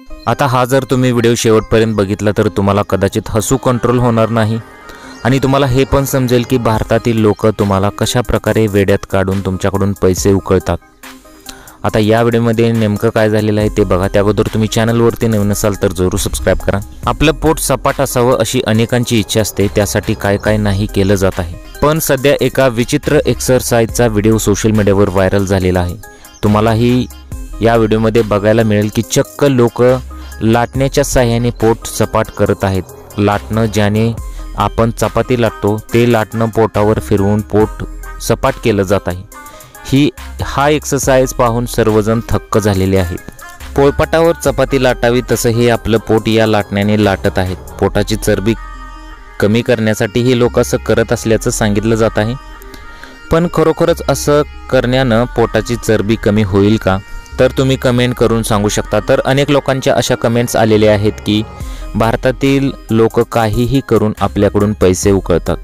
आता हा जर तुम्ही व्हिडिओ शेवटपर्यंत बघितला तर तुम्हाला कदाचित हसू कंट्रोल होणार नाही आणि तुम्हाला हे पण समजेल की भारतातील लोक तुम्हाला कशा प्रकारे वेड्यात काढून तुमच्याकडून पैसे उकळतात। आता या व्हिडिओमध्ये नेमकं काय झालेलं आहे ते बघा। त्याबद्दल तुम्ही चॅनलवरती नवीन असाल तर जरूर सबस्क्राइब करा। आपलं पोट सपाट असावं अशी अनेकांची इच्छा असते, त्यासाठी काय काय नाही केलं जात आहे। पण सध्या एका विचित्र एक्सरसाइजचा व्हिडिओ सोशल मीडियावर व्हायरल झालेला आहे। तुम्हालाही या व्हिडिओमध्ये बघायला मिळेल की चक्क लोक लाटण्याच्या साहाय्याने पोट सपाट करत आहेत। लाटणं ज्याने आपण चपाती लाटतो ते लाटणं पोटावर फिरवून पोट सपाट केलं जात आहे। हा एक्सरसाइज पाहून सर्वजण थक्क झालेले आहेत। पोळपाटावर चपाती लाटावी तसं हे आपलं पोट या लाटण्याने लाटत आहेत। पोटाची चरबी कमी करण्यासाठी हे लोक असं करत असल्याचं सांगितलं जात आहे। पण खरोखरच असं करण्यानं पोटाची चरबी कमी होईल का? तर तुम्ही कमेंट करून सांगू शकता। तर अनेक लोकांच्या अशा कमेंट्स आलेल्या आहेत की भारतातील लोक काहीही करून आपल्याकडून पैसे उकळतात।